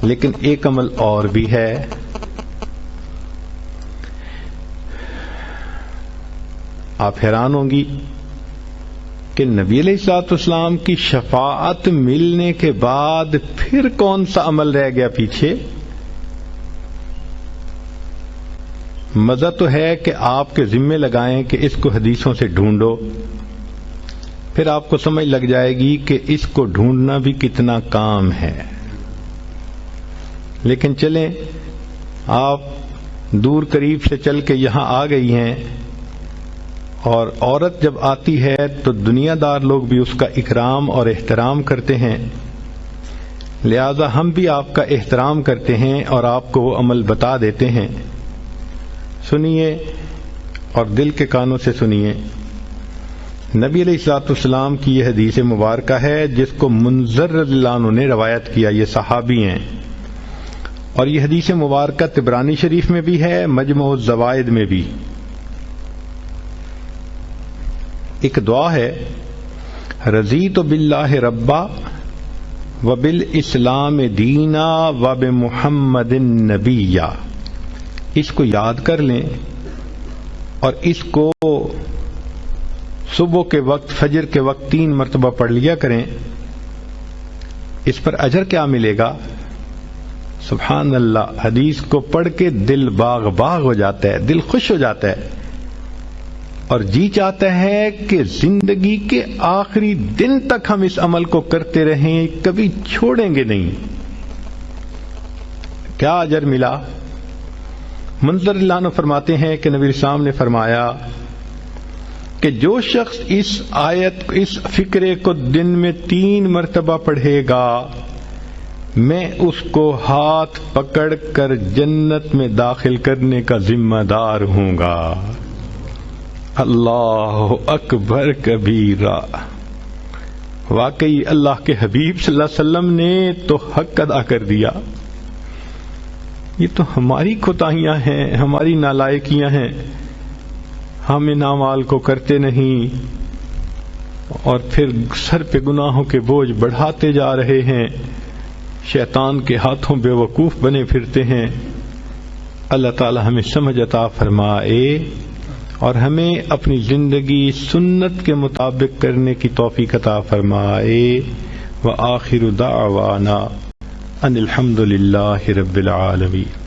لیکن ایک عمل اور بھی ہے. آپ حیران ہوں گی کہ نبی علیہ الصلوۃ والسلام کی شفاعت ملنے کے بعد پھر کون سا عمل رہ گیا پیچھے؟ مزہ تو ہے کہ آپ کے ذمے لگائیں کہ اس کو حدیثوں سے ڈھونڈو، پھر آپ کو سمجھ لگ جائے گی کہ اس کو ڈھونڈنا بھی کتنا کام ہے. لیکن چلیں، آپ دور قریب سے چل کے یہاں آ گئی ہیں، اور عورت جب آتی ہے تو دنیا دار لوگ بھی اس کا اکرام اور احترام کرتے ہیں، لہذا ہم بھی آپ کا احترام کرتے ہیں اور آپ کو وہ عمل بتا دیتے ہیں. سنیے اور دل کے کانوں سے سنیے. نبی علیہ الصلوۃ والسلام کی یہ حدیث مبارکہ ہے جس کو منذر رضی اللہ عنہ نے روایت کیا. یہ صحابی ہیں، اور یہ حدیث مبارکہ طبرانی شریف میں بھی ہے، مجموع الزوائد میں بھی. ایک دعا ہے، رضیت باللہ ربا وبالاسلام دینا وبمحمد نبیا. اس کو یاد کر لیں اور اس کو صبح کے وقت، فجر کے وقت 3 مرتبہ پڑھ لیا کریں. اس پر اجر کیا ملے گا؟ سبحان اللہ، حدیث کو پڑھ کے دل باغ باغ ہو جاتا ہے، دل خوش ہو جاتا ہے، اور جی چاہتا ہے کہ زندگی کے آخری دن تک ہم اس عمل کو کرتے رہیں، کبھی چھوڑیں گے نہیں. کیا اجر ملا؟ منظر اللہ عنہ فرماتے ہیں کہ نبی اسلام نے فرمایا کہ جو شخص اس آیت، اس فکرے کو دن میں 3 مرتبہ پڑھے گا، میں اس کو ہاتھ پکڑ کر جنت میں داخل کرنے کا ذمہ دار ہوں گا. اللہ اکبر کبیرہ. واقعی اللہ کے حبیب صلی اللہ علیہ وسلم نے تو حق ادا کر دیا. یہ تو ہماری کوتاہیاں ہیں، ہماری نالائکیاں ہیں، ہم ان اعمال کو کرتے نہیں اور پھر سر پہ گناہوں کے بوجھ بڑھاتے جا رہے ہیں، شیطان کے ہاتھوں بے وقوف بنے پھرتے ہیں. اللہ تعالی ہمیں سمجھ عطا فرمائے اور ہمیں اپنی زندگی سنت کے مطابق کرنے کی توفیق عطا فرمائے. وآخر دعوانا ان الحمد للہ رب العالمین.